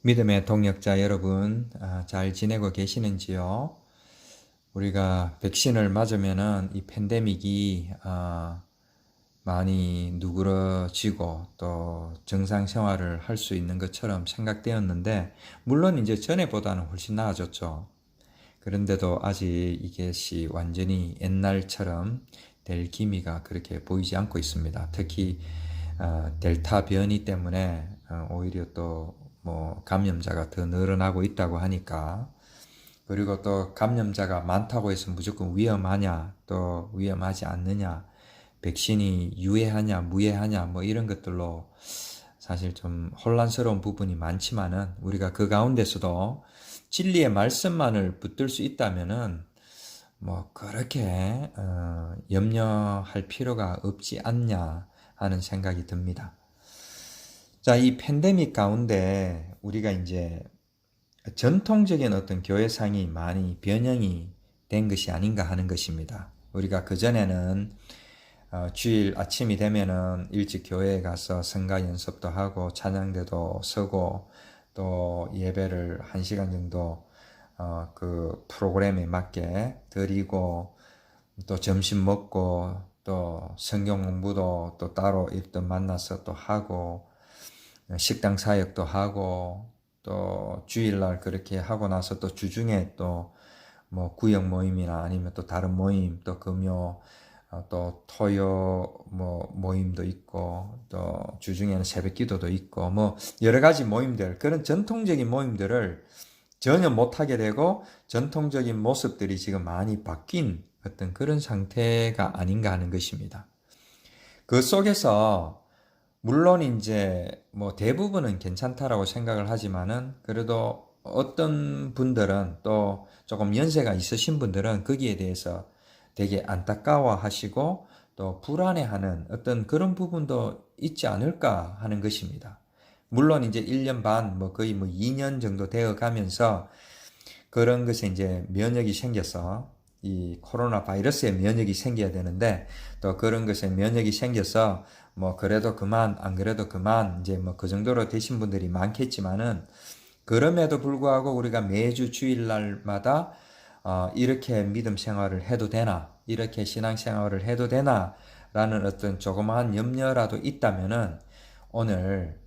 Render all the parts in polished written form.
믿음의 동역자 여러분, 잘 지내고 계시는지요? 우리가 백신을 맞으면은 이 팬데믹이 많이 누그러지고 또 정상 생활을 할 수 있는 것처럼 생각되었는데, 물론 이제 전에보다는 훨씬 나아졌죠. 그런데도 아직 이것이 완전히 옛날처럼 될 기미가 그렇게 보이지 않고 있습니다. 특히 델타 변이 때문에 오히려 또 뭐 감염자가 더 늘어나고 있다고 하니까, 그리고 또 감염자가 많다고 해서 무조건 위험하냐 또 위험하지 않느냐, 백신이 유해하냐 무해하냐 뭐 이런 것들로 사실 좀 혼란스러운 부분이 많지만은, 우리가 그 가운데서도 진리의 말씀만을 붙들 수 있다면은 뭐 그렇게 염려할 필요가 없지 않냐 하는 생각이 듭니다. 자, 이 팬데믹 가운데 우리가 이제 전통적인 어떤 교회상이 많이 변형이 된 것이 아닌가 하는 것입니다. 우리가 그전에는 주일 아침이 되면은 일찍 교회에 가서 성가 연습도 하고 찬양대도 서고 또 예배를 1시간 정도 그 프로그램에 맞게 드리고, 또 점심 먹고 또 성경 공부도 또 따로 일단 만나서 또 하고, 식당 사역도 하고, 또 주일날 그렇게 하고 나서 또 주중에 또 뭐 구역 모임이나 아니면 또 다른 모임, 또 금요 또 토요 뭐 모임도 있고, 또 주중에는 새벽 기도도 있고, 뭐 여러 가지 모임들, 그런 전통적인 모임들을 전혀 못하게 되고 전통적인 모습들이 지금 많이 바뀐 어떤 그런 상태가 아닌가 하는 것입니다. 그 속에서 물론 이제 뭐 대부분은 괜찮다라고 생각을 하지만은, 그래도 어떤 분들은 또 조금 연세가 있으신 분들은 거기에 대해서 되게 안타까워 하시고 또 불안해하는 어떤 그런 부분도 있지 않을까 하는 것입니다. 물론 이제 1년 반, 뭐 거의 뭐 2년 정도 되어 가면서 그런 것에 이제 면역이 생겨서, 이 코로나 바이러스에 면역이 생겨야 되는데 또 그런 것에 면역이 생겨서 뭐 그래도 그만 안 그래도 그만 이제 뭐 그 정도로 되신 분들이 많겠지만은, 그럼에도 불구하고 우리가 매주 주일날마다 이렇게 믿음 생활을 해도 되나, 이렇게 신앙 생활을 해도 되나 라는 어떤 조그마한 염려라도 있다면은, 오늘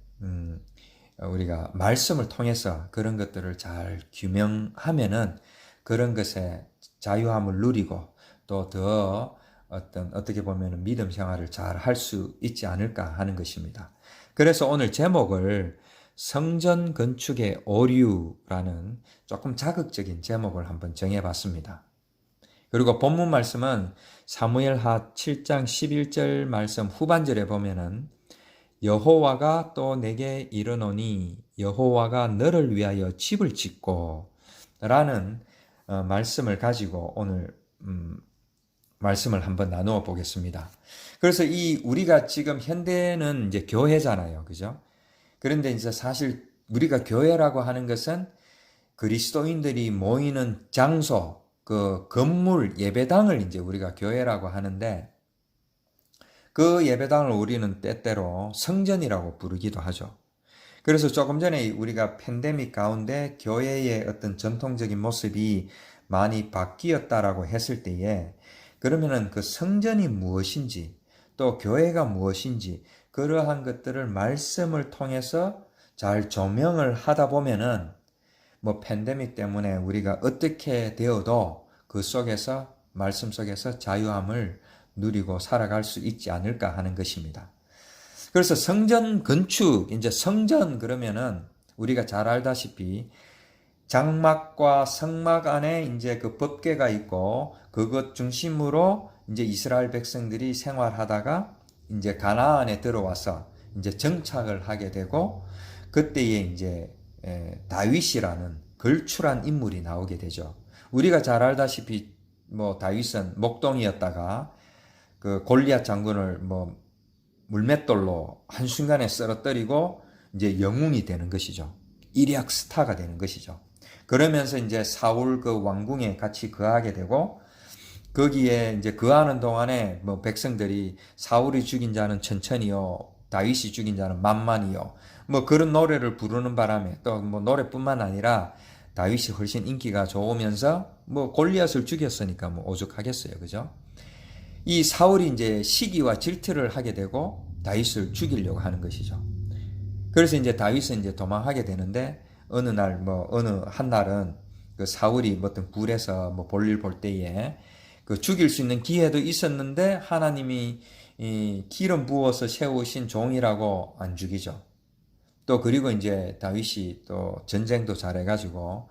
우리가 말씀을 통해서 그런 것들을 잘 규명하면은 그런 것에 자유함을 누리고 또 더 어떻게 보면 믿음 생활을 잘 할 수 있지 않을까 하는 것입니다. 그래서 오늘 제목을 성전 건축의 오류라는 조금 자극적인 제목을 한번 정해봤습니다. 그리고 본문 말씀은 사무엘하 7장 11절 말씀 후반절에 보면은, 여호와가 또 내게 이르노니 여호와가 너를 위하여 집을 짓고 라는 말씀을 가지고 오늘 말씀을 한번 나누어 보겠습니다. 그래서 이 우리가 지금 현대는 이제 교회잖아요. 그죠? 그런데 이제 사실 우리가 교회라고 하는 것은 그리스도인들이 모이는 장소, 그 건물, 예배당을 이제 우리가 교회라고 하는데, 그 예배당을 우리는 때때로 성전이라고 부르기도 하죠. 그래서 조금 전에 우리가 팬데믹 가운데 교회의 어떤 전통적인 모습이 많이 바뀌었다라고 했을 때에, 그러면은 그 성전이 무엇인지 또 교회가 무엇인지 그러한 것들을 말씀을 통해서 잘 조명을 하다 보면은, 뭐 팬데믹 때문에 우리가 어떻게 되어도 그 속에서 말씀 속에서 자유함을 누리고 살아갈 수 있지 않을까 하는 것입니다. 그래서 성전 건축, 이제 성전 그러면은 우리가 잘 알다시피 장막과 성막 안에 이제 그 법궤가 있고, 그것 중심으로 이제 이스라엘 백성들이 생활하다가 이제 가나안에 들어와서 이제 정착을 하게 되고, 그때에 이제 다윗이라는 걸출한 인물이 나오게 되죠. 우리가 잘 알다시피 뭐 다윗은 목동이었다가 그 골리앗 장군을 뭐 물맷돌로 한순간에 쓰러뜨리고 이제 영웅이 되는 것이죠. 일약 스타가 되는 것이죠. 그러면서 이제 사울 그 왕궁에 같이 거하게 되고, 거기에 이제 거하는 동안에 뭐 백성들이 사울이 죽인 자는 천천히요, 다윗이 죽인 자는 만만히요, 뭐 그런 노래를 부르는 바람에 또 뭐 노래뿐만 아니라 다윗이 훨씬 인기가 좋으면서 뭐 골리앗을 죽였으니까 뭐 오죽하겠어요. 그죠? 이 사울이 이제 시기와 질투를 하게 되고 다윗을 죽이려고 하는 것이죠. 그래서 이제 다윗은 이제 도망하게 되는데 어느 날 뭐 어느 한 날은 그 사울이 뭐 어떤 굴에서 뭐 볼일 볼 때에 그 죽일 수 있는 기회도 있었는데 하나님이 이 기름 부어서 세우신 종이라고 안 죽이죠. 또 그리고 이제 다윗이 또 전쟁도 잘해가지고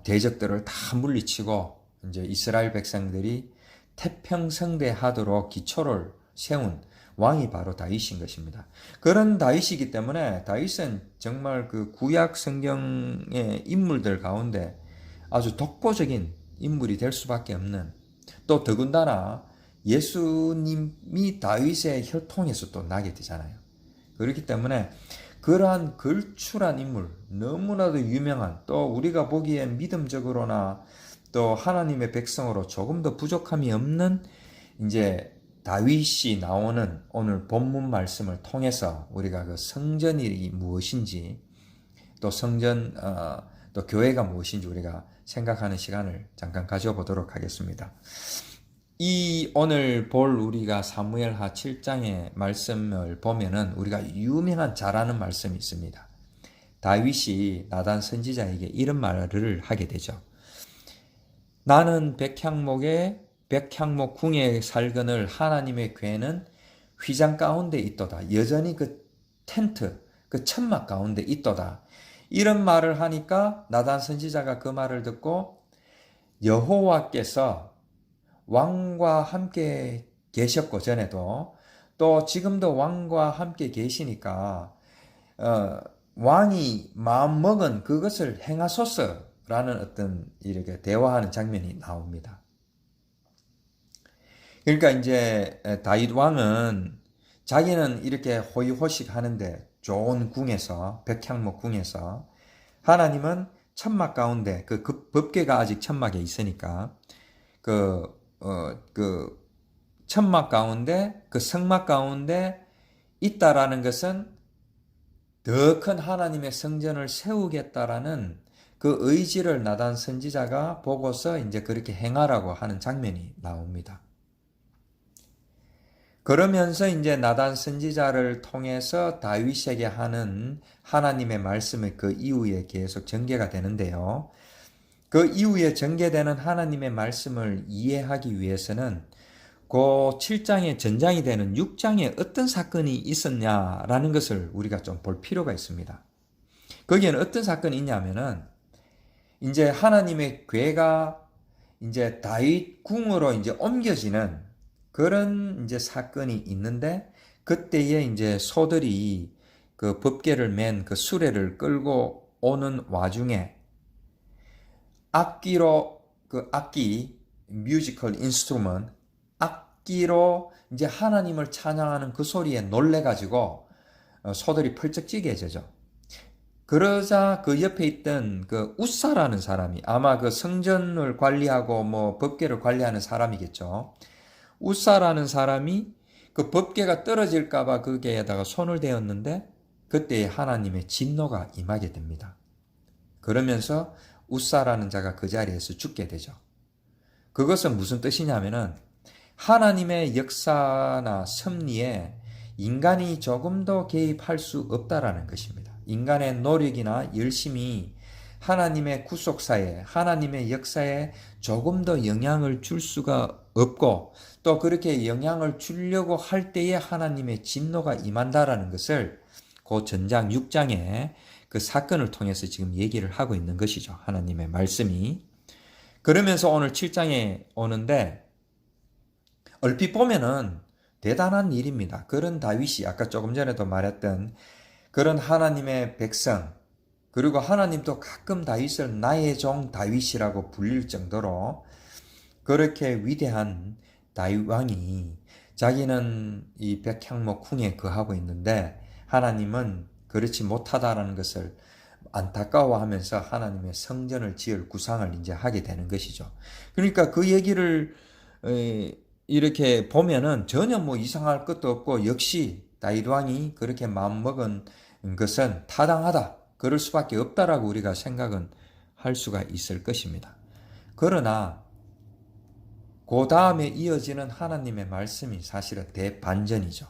대적들을 다 물리치고 이제 이스라엘 백성들이 태평성대하도록 기초를 세운 왕이 바로 다윗인 것입니다. 그런 다윗이기 때문에 다윗은 정말 그 구약 성경의 인물들 가운데 아주 독보적인 인물이 될 수밖에 없는, 또 더군다나 예수님이 다윗의 혈통에서 또 나게 되잖아요. 그렇기 때문에 그러한 걸출한 인물, 너무나도 유명한, 또 우리가 보기엔 믿음적으로나 또 하나님의 백성으로 조금 더 부족함이 없는 이제 다윗이 나오는 오늘 본문 말씀을 통해서 우리가 그 성전이 무엇인지, 또 성전 또 교회가 무엇인지 우리가 생각하는 시간을 잠깐 가져보도록 하겠습니다. 이 오늘 볼 우리가 사무엘하 7장의 말씀을 보면은 우리가 유명한 잘 아는 말씀이 있습니다. 다윗이 나단 선지자에게 이런 말을 하게 되죠. 나는 백향목 궁에 살거늘 하나님의 궤는 휘장 가운데 있도다. 여전히 그 텐트, 그 천막 가운데 있도다. 이런 말을 하니까 나단 선지자가 그 말을 듣고 여호와께서 왕과 함께 계셨고 전에도 또 지금도 왕과 함께 계시니까 왕이 마음먹은 그것을 행하소서라는 어떤 이렇게 대화하는 장면이 나옵니다. 그러니까 이제 다윗 왕은 자기는 이렇게 호의호식 하는데 좋은 궁에서, 백향목 궁에서, 하나님은 천막 가운데 그 법궤가 아직 천막에 있으니까 그 천막 가운데, 그 성막 가운데 있다라는 것은 더 큰 하나님의 성전을 세우겠다라는 그 의지를 나단 선지자가 보고서 이제 그렇게 행하라고 하는 장면이 나옵니다. 그러면서 이제 나단 선지자를 통해서 다윗에게 하는 하나님의 말씀이 그 이후에 계속 전개가 되는데요. 그 이후에 전개되는 하나님의 말씀을 이해하기 위해서는 그 7장의 전장이 되는 6장에 어떤 사건이 있었냐라는 것을 우리가 좀 볼 필요가 있습니다. 거기에는 어떤 사건이 있냐면은 이제 하나님의 궤가 이제 다윗 궁으로 이제 옮겨지는 그런 이제 사건이 있는데, 그때에 이제 소들이 그 법궤를 맨 그 수레를 끌고 오는 와중에 악기로 그 악기 뮤지컬 인스트루먼트 악기로 이제 하나님을 찬양하는 그 소리에 놀래 가지고 소들이 펄쩍 뛰게 되죠. 그러자 그 옆에 있던 그 웃사라는 사람이, 아마 그 성전을 관리하고 뭐 법궤를 관리하는 사람이겠죠. 웃사라는 사람이 그 법궤가 떨어질까봐 거기에다가 손을 대었는데 그때 하나님의 진노가 임하게 됩니다. 그러면서 웃사라는 자가 그 자리에서 죽게 되죠. 그것은 무슨 뜻이냐면은 하나님의 역사나 섭리에 인간이 조금 더 개입할 수 없다라는 것입니다. 인간의 노력이나 열심이 하나님의 구속사에, 하나님의 역사에 조금 더 영향을 줄 수가 없고, 또 그렇게 영향을 주려고 할 때에 하나님의 진노가 임한다라는 것을 그 전장 6장에 그 사건을 통해서 지금 얘기를 하고 있는 것이죠. 하나님의 말씀이. 그러면서 오늘 7장에 오는데 얼핏 보면은 대단한 일입니다. 그런 다윗이 아까 조금 전에도 말했던 그런 하나님의 백성, 그리고 하나님도 가끔 다윗을 나의 종 다윗이라고 불릴 정도로 그렇게 위대한 다윗 왕이 자기는 이 백향목 궁에 거하고 있는데 하나님은 그렇지 못하다라는 것을 안타까워하면서 하나님의 성전을 지을 구상을 이제 하게 되는 것이죠. 그러니까 그 얘기를 이렇게 보면은 전혀 뭐 이상할 것도 없고, 역시 다윗 왕이 그렇게 마음먹은 것은 타당하다. 그럴 수밖에 없다라고 우리가 생각은 할 수가 있을 것입니다. 그러나 그 다음에 이어지는 하나님의 말씀이 사실은 대반전이죠.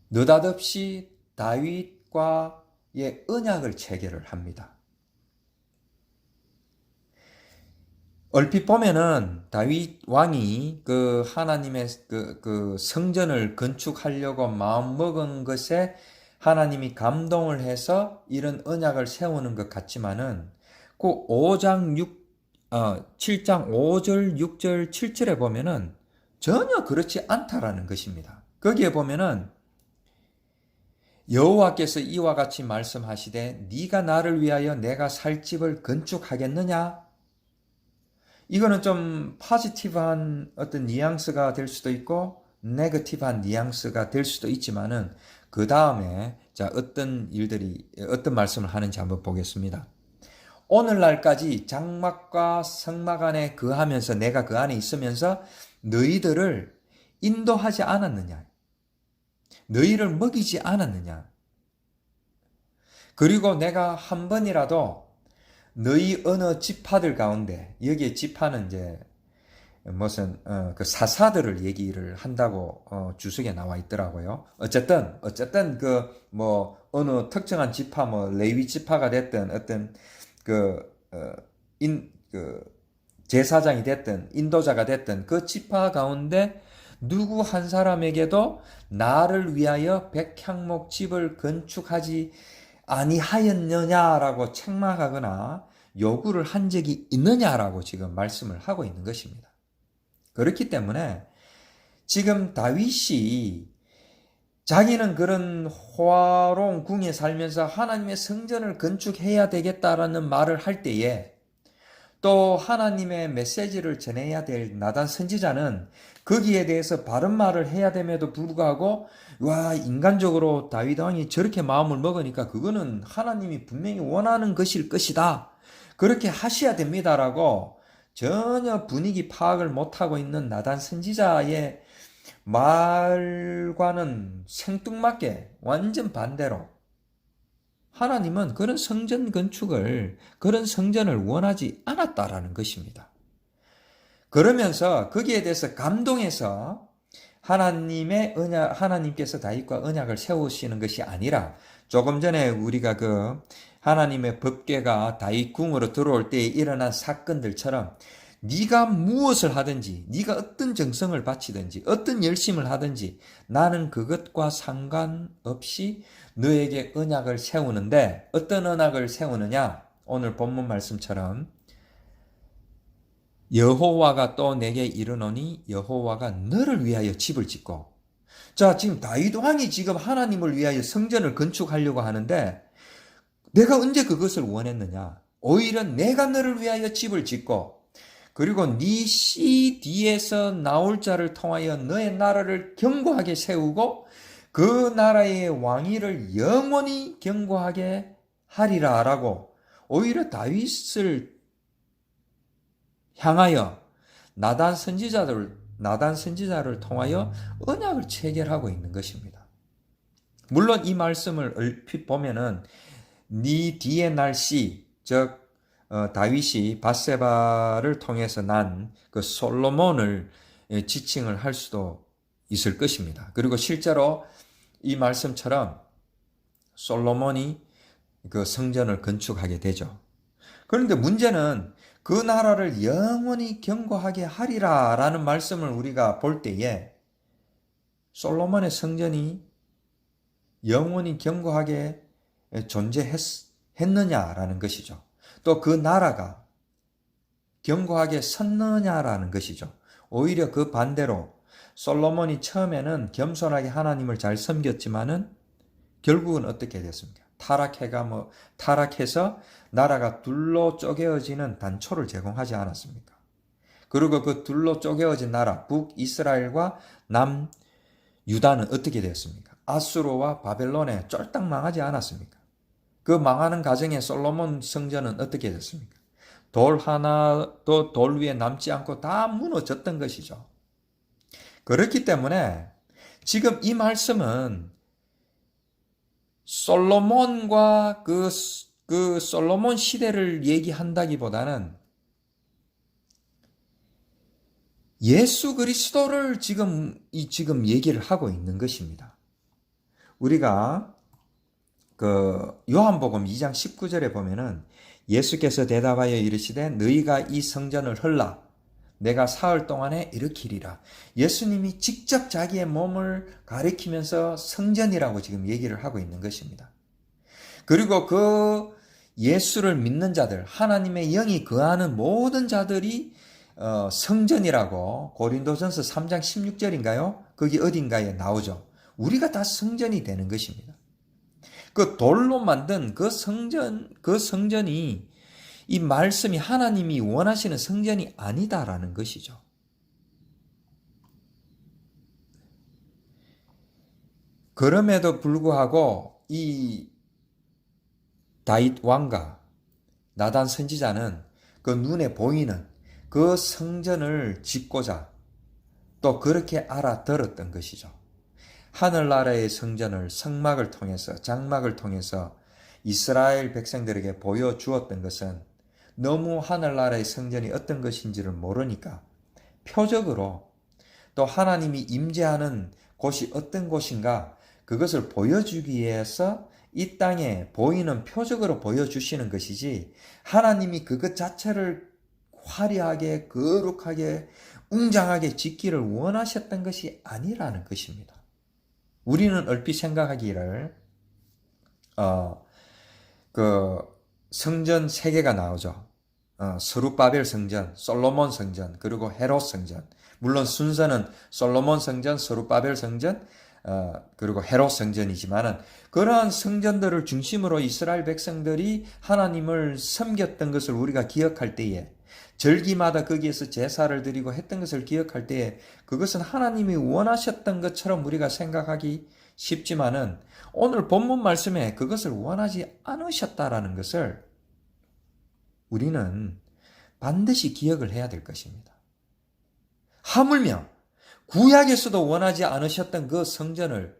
느닷없이 다윗과의 언약을 체결을 합니다. 얼핏 보면은 다윗 왕이 그 하나님의 그 성전을 건축하려고 마음먹은 것에 하나님이 감동을 해서 이런 언약을 세우는 것 같지만은 그 7장 5절, 6절, 7절에 보면은 전혀 그렇지 않다라는 것입니다. 거기에 보면은 여호와께서 이와 같이 말씀하시되 네가 나를 위하여 내가 살 집을 건축하겠느냐? 이거는 좀 포지티브한 어떤 뉘앙스가 될 수도 있고 네거티브한 뉘앙스가 될 수도 있지만은 그 다음에 자 어떤 말씀을 하는지 한번 보겠습니다. 오늘날까지 장막과 성막 안에 거하면서 내가 그 안에 있으면서 너희들을 인도하지 않았느냐? 너희를 먹이지 않았느냐? 그리고 내가 한 번이라도 너희 어느 지파들 가운데, 여기에 지파는 이제 무슨 그 사사들을 얘기를 한다고 주석에 나와 있더라고요. 어쨌든 그 뭐 어느 특정한 지파, 뭐 레위 지파가 됐든 어떤 그 제사장이 됐든 인도자가 됐든 그 지파 가운데 누구 한 사람에게도 나를 위하여 백향목 집을 건축하지 아니하였느냐라고 책망하거나 요구를 한 적이 있느냐라고 지금 말씀을 하고 있는 것입니다. 그렇기 때문에 지금 다윗이 자기는 그런 호화로운 궁에 살면서 하나님의 성전을 건축해야 되겠다라는 말을 할 때에 또 하나님의 메시지를 전해야 될 나단 선지자는 거기에 대해서 바른 말을 해야 됨에도 불구하고 와 인간적으로 다윗 왕이 저렇게 마음을 먹으니까 그거는 하나님이 분명히 원하는 것일 것이다. 그렇게 하셔야 됩니다라고 전혀 분위기 파악을 못하고 있는 나단 선지자의 말과는 생뚱맞게 완전 반대로 하나님은 그런 성전 건축을, 그런 성전을 원하지 않았다라는 것입니다. 그러면서 거기에 대해서 감동해서 하나님께서 다윗과 언약을 세우시는 것이 아니라 조금 전에 우리가 그 하나님의 법궤가 다윗 궁으로 들어올 때에 일어난 사건들처럼 네가 무엇을 하든지, 네가 어떤 정성을 바치든지, 어떤 열심을 하든지 나는 그것과 상관없이 너에게 언약을 세우는데 어떤 언약을 세우느냐? 오늘 본문 말씀처럼 여호와가 또 내게 이르노니 여호와가 너를 위하여 집을 짓고 자 지금 다윗 왕이 지금 하나님을 위하여 성전을 건축하려고 하는데 내가 언제 그것을 원했느냐? 오히려 내가 너를 위하여 집을 짓고 그리고 네 씨 뒤에서 나올 자를 통하여 너의 나라를 견고하게 세우고 그 나라의 왕위를 영원히 견고하게 하리라 라고 오히려 다윗을 향하여 나단 선지자를 통하여 언약을 체결하고 있는 것입니다. 물론 이 말씀을 얼핏 보면은 네 뒤에 날 씨, 즉 다윗이 밧세바를 통해서 난 그 솔로몬을 지칭을 할 수도 있을 것입니다. 그리고 실제로 이 말씀처럼 솔로몬이 그 성전을 건축하게 되죠. 그런데 문제는 그 나라를 영원히 견고하게 하리라 라는 말씀을 우리가 볼 때에 솔로몬의 성전이 영원히 견고하게 존재했느냐라는 것이죠. 또 그 나라가 견고하게 섰느냐라는 것이죠. 오히려 그 반대로 솔로몬이 처음에는 겸손하게 하나님을 잘 섬겼지만은 결국은 어떻게 됐습니까? 타락해서 나라가 둘로 쪼개어지는 단초를 제공하지 않았습니까? 그리고 그 둘로 쪼개어진 나라 북이스라엘과 남유다는 어떻게 되었습니까? 아수르와 바벨론에 쫄딱 망하지 않았습니까? 그 망하는 과정에 솔로몬 성전은 어떻게 됐습니까? 돌 하나도 돌 위에 남지 않고 다 무너졌던 것이죠. 그렇기 때문에 지금 이 말씀은 솔로몬과 그 솔로몬 시대를 얘기한다기보다는 예수 그리스도를 지금 얘기를 하고 있는 것입니다. 우리가 요한복음 2장 19절에 보면은 예수께서 대답하여 이르시되 너희가 이 성전을 헐라 내가 사흘 동안에 일으키리라. 예수님이 직접 자기의 몸을 가리키면서 성전이라고 지금 얘기를 하고 있는 것입니다. 그리고 그 예수를 믿는 자들, 하나님의 영이 거하는 모든 자들이 성전이라고 고린도전서 3장 16절인가요? 거기 어딘가에 나오죠. 우리가 다 성전이 되는 것입니다. 그 돌로 만든 그 성전이 이 말씀이 하나님이 원하시는 성전이 아니다라는 것이죠. 그럼에도 불구하고 이 다윗 왕과 나단 선지자는 그 눈에 보이는 그 성전을 짓고자 또 그렇게 알아들었던 것이죠. 하늘나라의 성전을 성막을 통해서 장막을 통해서 이스라엘 백성들에게 보여주었던 것은 너무 하늘나라의 성전이 어떤 것인지를 모르니까 표적으로 또 하나님이 임재하는 곳이 어떤 곳인가 그것을 보여주기 위해서 이 땅에 보이는 표적으로 보여주시는 것이지 하나님이 그것 자체를 화려하게 거룩하게 웅장하게 짓기를 원하셨던 것이 아니라는 것입니다. 우리는 얼핏 생각하기를 성전 세 개가 나오죠. 스룹바벨 성전, 솔로몬 성전, 그리고 헤롯 성전. 물론 순서는 솔로몬 성전, 스룹바벨 성전, 그리고 헤롯 성전이지만은 그러한 성전들을 중심으로 이스라엘 백성들이 하나님을 섬겼던 것을 우리가 기억할 때에 절기마다 거기에서 제사를 드리고 했던 것을 기억할 때에 그것은 하나님이 원하셨던 것처럼 우리가 생각하기 쉽지만은 오늘 본문 말씀에 그것을 원하지 않으셨다라는 것을 우리는 반드시 기억을 해야 될 것입니다. 하물며 구약에서도 원하지 않으셨던 그 성전을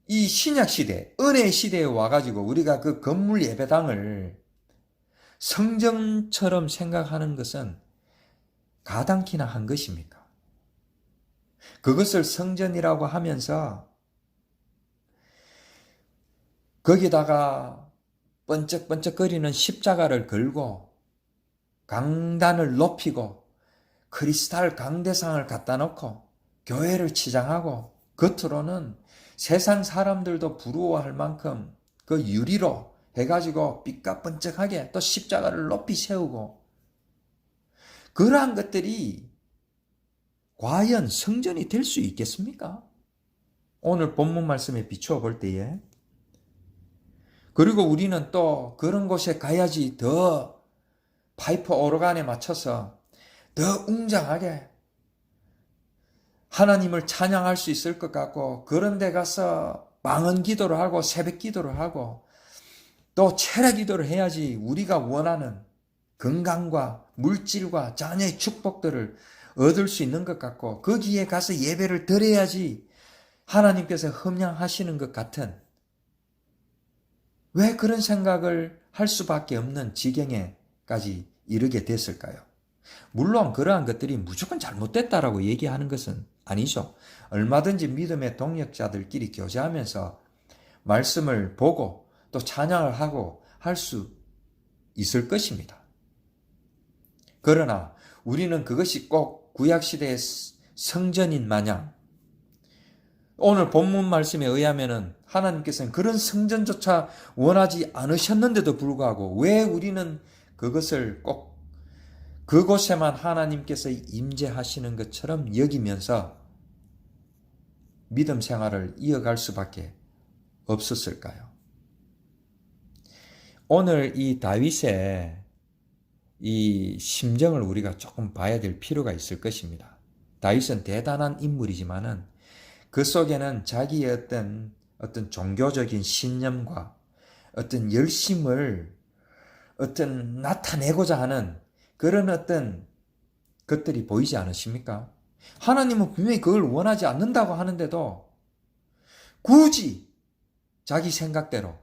이 신약 시대, 은혜 시대에 와가지고 우리가 그 건물 예배당을 성전처럼 생각하는 것은 가당키나 한 것입니까? 그것을 성전이라고 하면서 거기다가 번쩍번쩍거리는 십자가를 걸고 강단을 높이고 크리스탈 강대상을 갖다 놓고 교회를 치장하고 겉으로는 세상 사람들도 부러워할 만큼 그 유리로 해가지고 삐까번쩍하게 또 십자가를 높이 세우고 그러한 것들이 과연 성전이 될 수 있겠습니까? 오늘 본문 말씀에 비추어 볼 때에 그리고 우리는 또 그런 곳에 가야지 더 파이프 오르간에 맞춰서 더 웅장하게 하나님을 찬양할 수 있을 것 같고 그런 데 가서 망언 기도를 하고 새벽 기도를 하고 또 체력 기도를 해야지 우리가 원하는 건강과 물질과 자녀의 축복들을 얻을 수 있는 것 같고 거기에 가서 예배를 드려야지 하나님께서 흠양하시는 것 같은 왜 그런 생각을 할 수밖에 없는 지경에까지 이르게 됐을까요? 물론 그러한 것들이 무조건 잘못됐다라고 얘기하는 것은 아니죠. 얼마든지 믿음의 동역자들끼리 교제하면서 말씀을 보고 또 찬양을 하고 할 수 있을 것입니다. 그러나 우리는 그것이 꼭 구약시대의 성전인 마냥 오늘 본문 말씀에 의하면은 하나님께서는 그런 성전조차 원하지 않으셨는데도 불구하고 왜 우리는 그것을 꼭 그곳에만 하나님께서 임재하시는 것처럼 여기면서 믿음 생활을 이어갈 수밖에 없었을까요? 오늘 이 다윗의 이 심정을 우리가 조금 봐야 될 필요가 있을 것입니다. 다윗은 대단한 인물이지만은 그 속에는 자기의 어떤 종교적인 신념과 어떤 열심을 나타내고자 하는 그런 어떤 것들이 보이지 않으십니까? 하나님은 분명히 그걸 원하지 않는다고 하는데도 굳이 자기 생각대로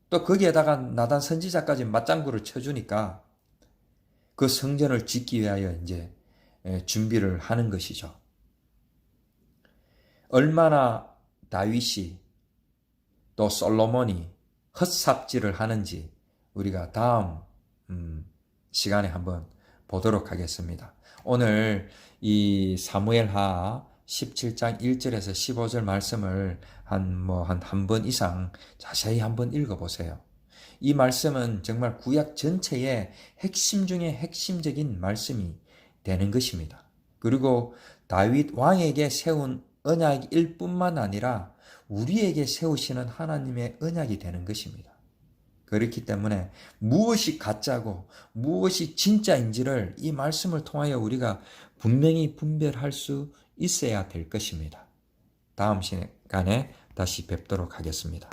또 거기에다가 나단 선지자까지 맞장구를 쳐주니까 그 성전을 짓기 위하여 이제 준비를 하는 것이죠. 얼마나 다윗이 또 솔로몬이 헛삽질을 하는지 우리가 다음 시간에 한번 보도록 하겠습니다. 오늘 이 사무엘하 17장 1절에서 15절 말씀을 한 번 이상 자세히 한번 읽어보세요. 이 말씀은 정말 구약 전체의 핵심 중에 핵심적인 말씀이 되는 것입니다. 그리고 다윗 왕에게 세운 언약일 뿐만 아니라 우리에게 세우시는 하나님의 언약이 되는 것입니다. 그렇기 때문에 무엇이 가짜고 무엇이 진짜인지를 이 말씀을 통하여 우리가 분명히 분별할 수 있어야 될 것입니다. 다음 시간에 다시 뵙도록 하겠습니다.